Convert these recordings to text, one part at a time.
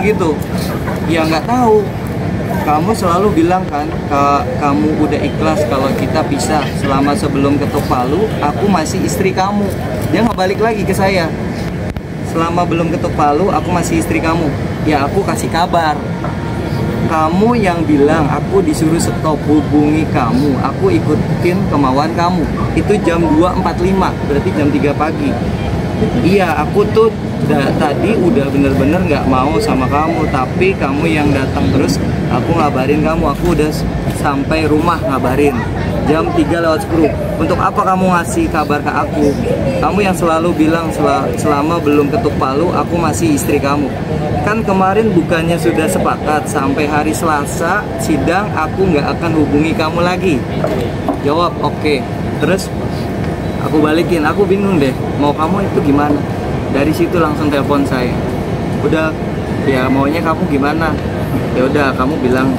bilang gitu. Ya nggak tahu. Kamu selalu bilang kan, kamu udah ikhlas kalau kita pisah. Selama sebelum ketuk palu, aku masih istri kamu. Dia nggak balik lagi ke saya. Selama belum ketuk palu, aku masih istri kamu. Ya aku kasih kabar. Kamu yang bilang aku disuruh stop hubungi kamu. Aku ikutin kemauan kamu. Itu jam 2.45, berarti jam 3 pagi. Iya, aku tuh tadi udah bener-bener nggak mau sama kamu, tapi kamu yang datang terus. Aku ngabarin kamu, aku udah sampai rumah ngabarin jam 3:10. Untuk apa kamu ngasih kabar ke aku? Kamu yang selalu bilang selama belum ketuk palu aku masih istri kamu. Kan kemarin bukannya sudah sepakat sampai hari Selasa sidang aku nggak akan hubungi kamu lagi. Jawab oke. Terus aku balikin, aku bingung deh mau kamu itu gimana. Dari situ langsung telepon saya. Udah, ya maunya kamu gimana? Ya udah, kamu bilang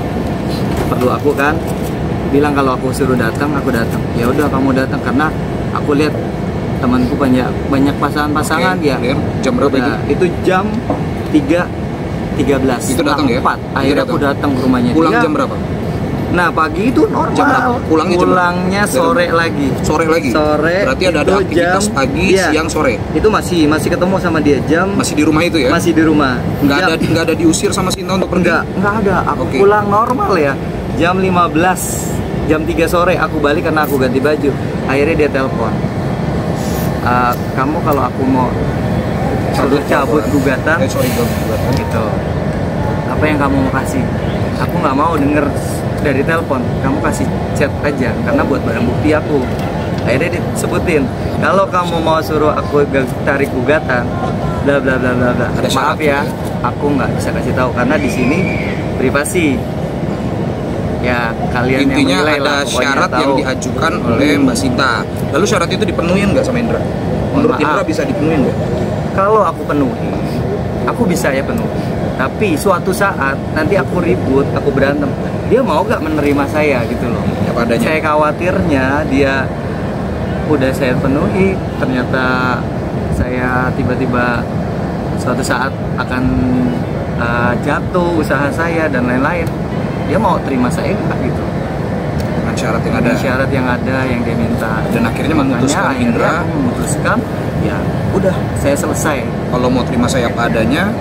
perlu aku kan? Bilang kalau aku suruh datang, aku datang. Ya udah, kamu datang karena aku lihat temanku banyak pasangan-pasangan. Oke, ya. Jam berapa itu? Itu jam 3.13. Itu datang ya? 4. Akhirnya aku datang ke rumahnya. Pulang jam berapa? Nah, pagi itu normal. Jam berapa? Pulangnya sore lagi. Sore lagi? Sore. Berarti ada aktivitas pagi, siang, sore? Itu masih ketemu sama dia jam. Masih di rumah itu ya? Masih di rumah. Nggak ada diusir sama Sinta untuk pergi? Nggak ada. Aku pulang normal ya. Jam 15. Jam 3 sore aku balik karena aku ganti baju. Akhirnya dia telepon. Kamu kalau aku mau cabut gugatan, gitu. Apa yang kamu mau kasih? Aku nggak mau denger dari telepon, kamu kasih chat aja karena buat barang bukti aku. Akhirnya disebutin, kalau kamu mau suruh aku tarik gugatan, bla bla bla bla bla. Maaf ya, aku nggak bisa kasih tahu karena di sini privasi. Ya kalian intinya yang ada syarat yang diajukan oleh Mbak Sinta. Lalu syarat itu dipenuhi nggak sama Indra? Menurut Indra bisa dipenuhi nggak? Kalau aku penuhi, aku bisa ya penuhi. Tapi suatu saat nanti aku ribut, aku berantem, dia mau gak menerima saya gitu loh. Ya, padanya. Saya khawatirnya dia udah saya penuhi, ternyata saya tiba-tiba suatu saat akan jatuh usaha saya dan lain-lain. Dia mau terima saya nggak gitu? Dengan syarat yang ada. ada. Syarat yang ada yang dia minta. Dan akhirnya memutuskan Indra. Memutuskan, ya udah saya selesai. Kalau mau terima saya apa adanya,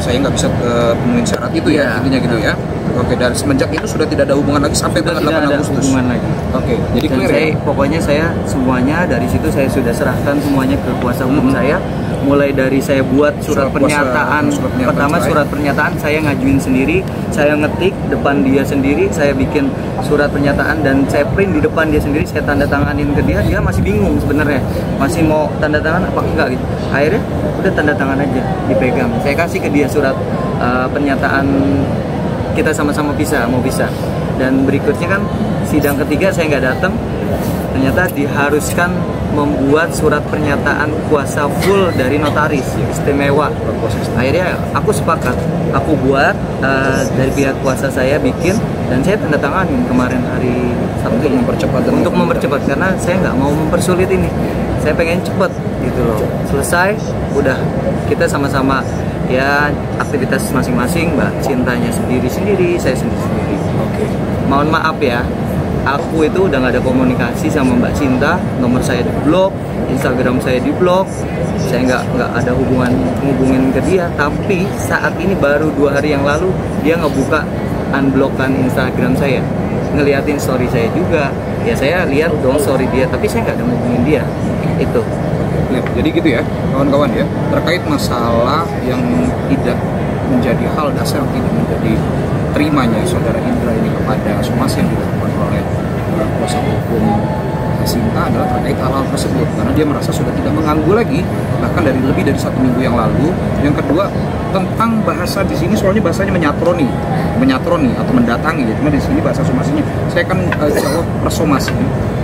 saya nggak bisa penuhin syarat itu ya, intinya gitu ya. Oke, dan semenjak itu sudah tidak ada hubungan lagi sampai tanggal 8 Agustus. Hubungan lagi. Oke, jadi dan clear saya, ya. Pokoknya saya semuanya dari situ saya sudah serahkan semuanya ke kuasa hukum saya. Mulai dari saya buat surat pernyataan. Pertama surat pernyataan saya ngajuin sendiri, saya ngetik depan dia sendiri, saya bikin surat pernyataan dan saya print di depan dia sendiri, saya tanda tanganin ke dia. Dia masih bingung sebenarnya, masih mau tanda tangan apa enggak gitu. Akhirnya udah tanda tangan aja, dipegang. Saya kasih ke dia surat pernyataan kita sama-sama mau pisah. Dan berikutnya kan sidang ketiga saya nggak datang, ternyata diharuskan membuat surat pernyataan kuasa full dari notaris istimewa. Akhirnya aku sepakat, aku buat dari pihak kuasa saya bikin dan saya tanda tanganin kemarin hari Sabtu untuk mempercepat karena saya nggak mau mempersulit ini. Saya pengen cepet gitu loh, selesai, udah kita sama-sama ya aktivitas masing-masing. Mbak Cintanya sendiri-sendiri, saya sendiri-sendiri. Oke. Mohon maaf ya, aku itu udah nggak ada komunikasi sama Mbak Cinta, nomor saya di blok, Instagram saya di blok, saya nggak ada hubungin ke dia. Tapi saat ini baru 2 hari yang lalu dia ngebuka unblockan Instagram saya, ngeliatin story saya juga. Ya saya lihat dong story dia, tapi saya nggak ada hubungin dia. Itu. Jadi gitu ya, kawan-kawan ya, terkait masalah yang tidak menjadi hal dasar, tidak menjadi terimanya saudara Indra ini kepada somasi yang dilakukan oleh kuasa hukum Sinta adalah terkait hal-hal tersebut, karena dia merasa sudah tidak mengganggu lagi, bahkan dari lebih dari 1 minggu yang lalu. Yang kedua, tentang bahasa di sini soalnya bahasanya menyatroni atau mendatangi ya, cuma di sini bahasa somasinya saya akan jawab persomasi,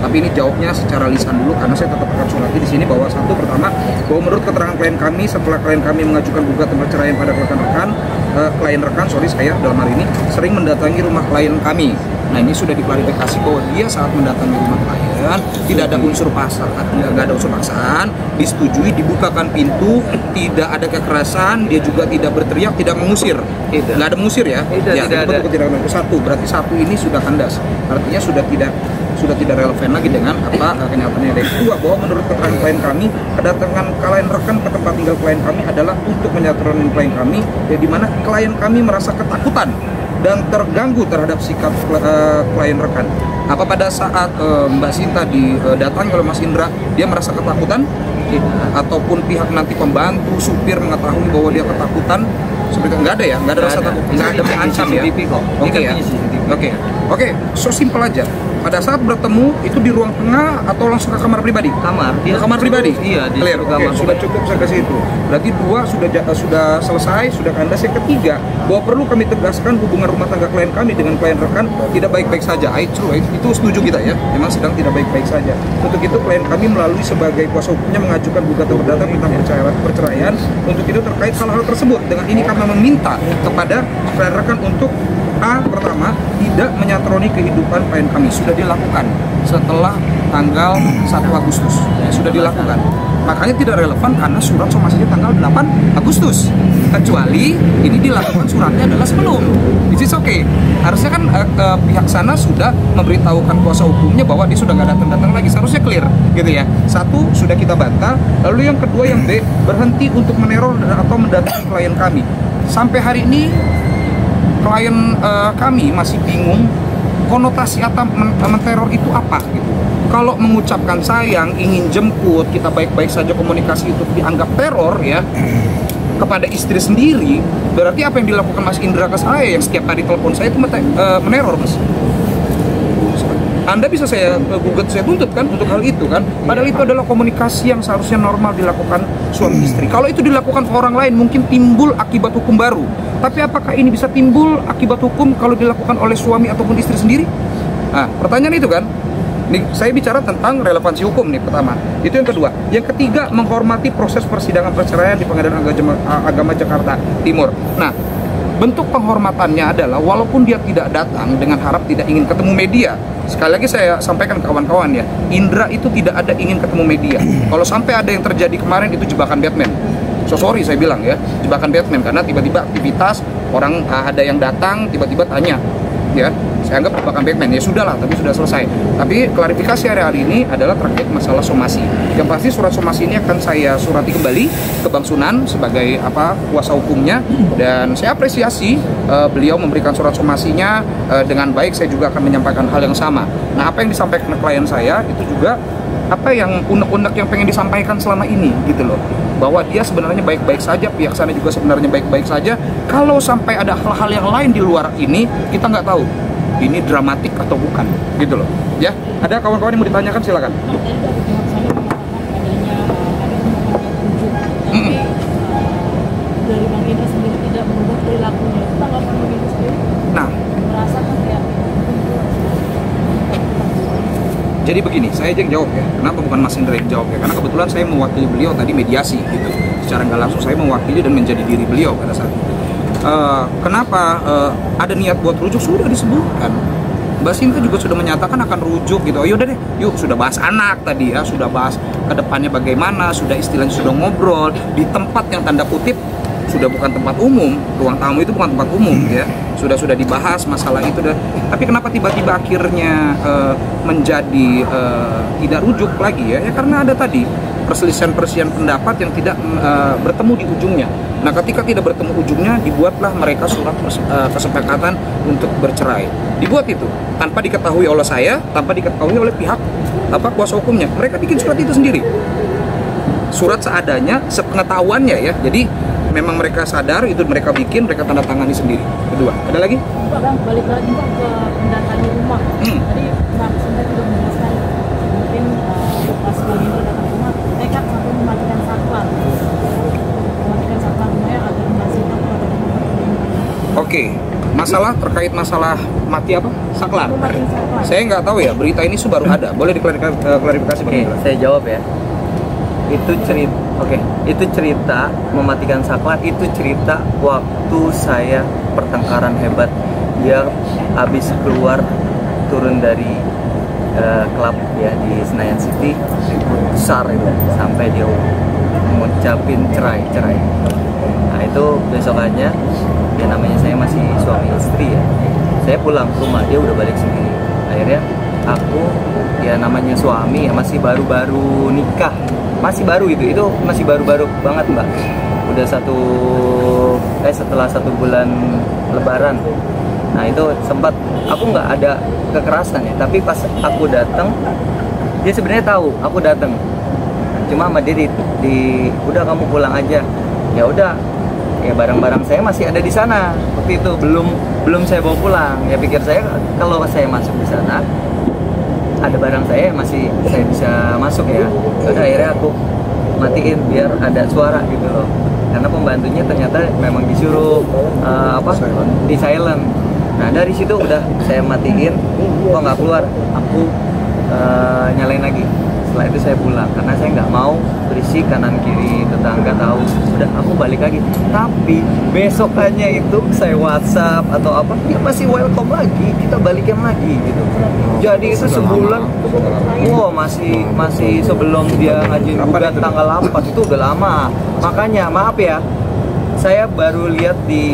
tapi ini jawabnya secara lisan dulu karena saya tetap akan surati di sini bahwa satu, pertama, bahwa menurut keterangan klien kami setelah klien kami mengajukan gugatan perceraian pada rekan-rekan, klien rekan, saya dalam hal ini sering mendatangi rumah klien kami. Nah, ini sudah diklarifikasi bahwa dia saat mendatangi rumah klien tidak ada unsur paksaan, nggak ada unsur paksaan, disetujui, dibukakan pintu, tidak ada kekerasan, dia juga tidak berteriak, tidak mengusir, nggak ada mengusir ya. Tidak ada. Tidak ada. Satu, berarti satu ini sudah kandas, artinya sudah tidak relevan lagi dengan apa kenyataannya. Dan kedua, bahwa menurut keterangan klien kami, kedatangan klien rekan ke tempat tinggal klien kami adalah untuk menyadarkan klien kami, ya, di mana klien kami merasa ketakutan dan terganggu terhadap sikap klien rekan. Apa pada saat Mbak Sinta didatangi oleh Mas Indra, dia merasa ketakutan? Ataupun pihak nanti pembantu, supir mengetahui bahwa dia ketakutan? Seperti nggak ada ya, nggak ada rasa takut, nggak ada mengancam ya. Oke, so simple aja. Pada saat bertemu itu di ruang tengah atau langsung ke kamar pribadi? Kamar pribadi. Iya, di clear. kamar. Sudah cukup saya kasih itu. Berarti dua sudah selesai, sudah kandas. Yang ketiga, bahwa perlu kami tegaskan hubungan rumah tangga klien kami dengan klien rekan tidak baik-baik saja. Itu setuju kita ya. Memang sedang tidak baik-baik saja. Untuk itu klien kami melalui sebagai kuasa hukumnya mengajukan gugatan perdata tentang perceraian. Untuk itu terkait hal-hal tersebut. Dengan ini kami meminta kepada klien rekan untuk pertama, tidak menyatroni kehidupan klien kami. Sudah dilakukan setelah tanggal 1 Agustus. Sudah dilakukan. Makanya tidak relevan karena surat somasinya tanggal 8 Agustus. Kecuali ini dilakukan suratnya adalah sebelum. Which is okay. Harusnya kan pihak sana sudah memberitahukan kuasa hukumnya bahwa dia sudah nggak datang lagi. Seharusnya clear gitu ya. Satu, sudah kita bantah. Lalu yang kedua, yang B, berhenti untuk meneror atau mendatangi klien kami. Sampai hari ini klien kami masih bingung konotasi atau menteror itu apa gitu. Kalau mengucapkan sayang, ingin jemput, kita baik-baik saja, komunikasi itu dianggap teror ya kepada istri sendiri, berarti apa yang dilakukan Mas Indra ke saya yang setiap hari telepon saya itu meneror, Mas. Anda bisa saya gugat, saya tuntut kan untuk hal itu kan. Padahal itu adalah komunikasi yang seharusnya normal dilakukan suami istri. Kalau itu dilakukan ke orang lain mungkin timbul akibat hukum baru. Tapi apakah ini bisa timbul akibat hukum kalau dilakukan oleh suami ataupun istri sendiri? Nah, pertanyaan itu kan. Nih, saya bicara tentang relevansi hukum nih pertama. Itu yang kedua. Yang ketiga, menghormati proses persidangan perceraian di Pengadilan Agama Jakarta Timur. Nah, bentuk penghormatannya adalah walaupun dia tidak datang dengan harap tidak ingin ketemu media. Sekali lagi saya sampaikan ke kawan-kawan ya, Indra itu tidak ada ingin ketemu media. Kalau sampai ada yang terjadi kemarin itu jebakan Batman. So sorry saya bilang ya, jebakan Batman karena tiba-tiba aktivitas orang ada yang datang tiba-tiba tanya, ya saya anggap jebakan Batman. Ya sudahlah, tapi sudah selesai. Tapi klarifikasi hari ini adalah terkait masalah somasi. Yang pasti surat somasi ini akan saya surati kembali ke Bang Sunan sebagai kuasa hukumnya, dan saya apresiasi beliau memberikan surat somasinya dengan baik. Saya juga akan menyampaikan hal yang sama. Nah, apa yang disampaikan ke klien saya itu juga apa yang unek-unek yang pengen disampaikan selama ini gitu loh, bahwa dia sebenarnya baik-baik saja, pihak sana juga sebenarnya baik-baik saja. Kalau sampai ada hal-hal yang lain di luar ini, kita nggak tahu ini dramatik atau bukan gitu loh ya. Ada kawan-kawan yang mau ditanyakan, silakan. Dari Bang Indra sendiri tidak merubah perilakunya, tanggapan Bang Indra sendiri? Nah, merasakan kayak jadi begini, saya aja yang jawab ya. Kenapa bukan Mas Indra yang jawab ya? Karena kebetulan saya mewakili beliau tadi mediasi gitu. Secara nggak langsung saya mewakili dan menjadi diri beliau pada saat itu. Kenapa ada niat buat rujuk sudah disebutkan. Mbak Sinta juga sudah menyatakan akan rujuk gitu. Oh yaudah deh, yuk sudah bahas anak tadi ya, sudah bahas kedepannya bagaimana, sudah istilahnya sudah ngobrol di tempat yang tanda kutip sudah bukan tempat umum, ruang tamu itu bukan tempat umum ya. Sudah dibahas masalah itu dan tapi kenapa tiba-tiba akhirnya menjadi tidak rujuk lagi ya? Ya karena ada tadi perselisihan pendapat yang tidak bertemu di ujungnya. Nah, ketika tidak bertemu ujungnya, dibuatlah mereka surat kesepakatan untuk bercerai. Dibuat itu tanpa diketahui oleh saya, tanpa diketahui oleh pihak kuasa hukumnya. Mereka bikin surat itu sendiri. Surat seadanya, sepengetahuannya ya. Jadi memang mereka sadar itu mereka bikin, mereka tanda tangani sendiri. Kedua, ada lagi? Pak Bang, balik lagi Pak ke mendatangi rumah. Tadi Bang Sinta juga menjelaskan mungkin pas Bang Indra datang ke rumah, nekat sampai mematikan satpam. Mematikan satpam rumahnya agar Bang Sinta ada di rumah. Oke, terkait masalah mati apa? Saklar. Mematikan satpam. Saya nggak tahu ya, berita ini baru ada. Boleh diklarifikasi Bang Indra? Saya jawab ya. itu cerita, oke, itu cerita mematikan saklar, itu cerita waktu saya pertengkaran hebat. Dia habis keluar turun dari klub ya di Senayan City, ribut besar itu sampai dia mengucapin cerai. Nah itu besokannya, ya namanya saya masih suami istri ya, saya pulang ke rumah, dia udah balik sendiri. Akhirnya aku, ya namanya suami ya, masih baru-baru nikah, masih baru itu masih baru-baru banget mbak. Udah setelah 1 bulan Lebaran. Nah itu sempat aku nggak ada kekerasan ya, tapi pas aku datang, dia sebenarnya tahu aku datang. Cuma sama dia udah kamu pulang aja. Ya udah, ya barang-barang saya masih ada di sana. Waktu itu belum saya bawa pulang. Ya pikir saya kalau saya masuk di sana, ada barang saya masih saya bisa masuk ya. Udah akhirnya aku matiin biar ada suara gitu loh. Karena pembantunya ternyata memang disuruh di silent. Nah dari situ udah saya matiin, kok nggak keluar, aku nyalain lagi. Setelah itu saya pulang karena saya nggak mau berisik kanan kiri tetangga tahu. Udah aku balik lagi. Tapi besokannya itu saya WhatsApp atau apa, dia masih welcome lagi, kita balikin lagi gitu. Jadi itu sebulan, masih sebelum dia ngajuin gugat tanggal 8 itu udah lama. Makanya maaf ya, saya baru lihat di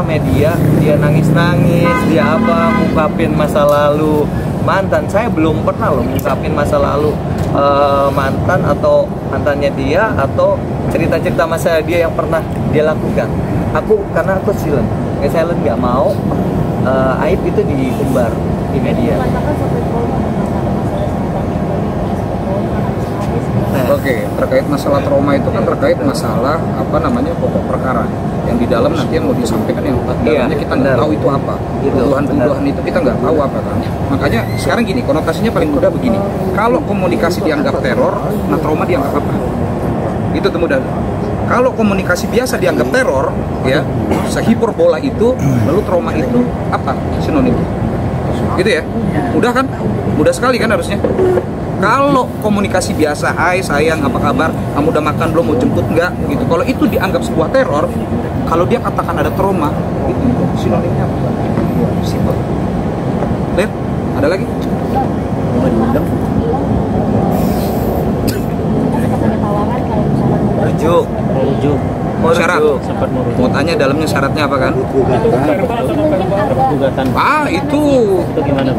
media dia nangis-nangis, dia ngungkapin masa lalu mantan. Saya belum pernah loh ngungkapin masa lalu mantan atau mantannya dia atau cerita-cerita masa dia yang pernah dia lakukan. Karena aku silent, nggak mau aib itu diumbar di media. Oke, terkait masalah trauma itu kan terkait masalah pokok perkara yang di dalam nanti yang mau disampaikan yang dalamnya kita nggak tahu itu apa. Tuduhan itu kita nggak tahu apa kan. Makanya sekarang gini, konotasinya paling mudah begini. Kalau komunikasi dianggap teror, nah trauma dianggap apa? Itu mudah. Kalau komunikasi biasa dianggap teror, ya, sehiperbola itu, lalu trauma itu apa sinonim? Gitu ya? Mudah kan? Mudah sekali kan harusnya. Kalau komunikasi biasa, hai sayang apa kabar, kamu udah makan belum, mau jemput nggak gitu. Kalau itu dianggap sebuah teror, kalau dia katakan ada trauma, itu sinonimnya apa? Simpel. Lihat, ada lagi? Rujuk. Syarat. Mau tanya dalamnya syaratnya apa kan? Itu gimana?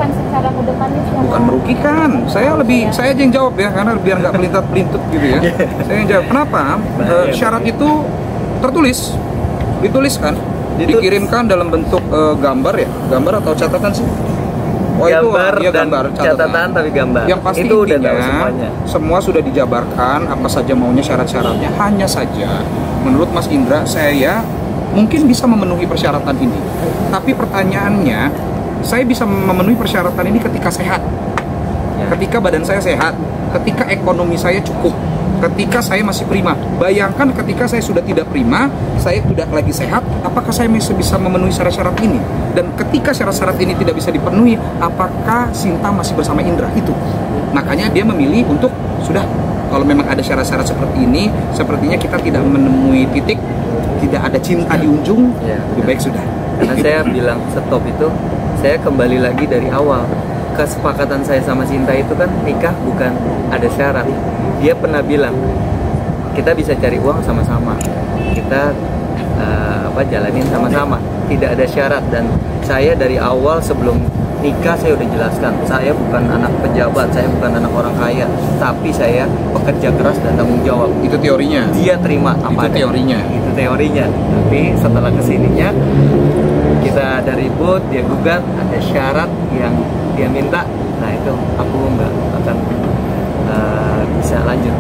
bukan merugikan. Saya aja yang jawab ya, karena biar nggak pelintat-pelintut gitu ya. Saya yang jawab. Kenapa? Syarat itu dituliskan, dikirimkan dalam bentuk gambar ya, gambar atau catatan sih? Gambar catatan tapi gambar. Yang pasti itu intinya semua sudah dijabarkan apa saja maunya, syarat-syaratnya. Hanya saja menurut Mas Indra, saya mungkin bisa memenuhi persyaratan ini. Tapi pertanyaannya, saya bisa memenuhi persyaratan ini ketika sehat, ketika badan saya sehat, ketika ekonomi saya cukup, ketika saya masih prima. Bayangkan ketika saya sudah tidak prima, saya tidak lagi sehat, apakah saya masih bisa memenuhi syarat-syarat ini? Dan ketika syarat-syarat ini tidak bisa dipenuhi, apakah Sinta masih bersama Indra? Itu. Makanya dia memilih untuk sudah, kalau memang ada syarat-syarat seperti ini, sepertinya kita tidak menemui titik, tidak ada cinta di ujung, lebih baik sudah. Karena saya bilang stop itu, saya kembali lagi dari awal. Kesepakatan saya sama Sinta itu kan nikah bukan ada syarat. Dia pernah bilang kita bisa cari uang sama-sama, kita jalanin sama-sama, tidak ada syarat. Dan saya dari awal sebelum nikah saya udah jelaskan, saya bukan anak pejabat, saya bukan anak orang kaya, tapi saya pekerja keras dan tanggung jawab. Itu teorinya. Dia terima apa itu teorinya. Itu teorinya. Tapi setelah kesininya kita ada ribut, dia gugat, ada syarat yang dia minta. Nah itu aku nggak akan bisa lanjut.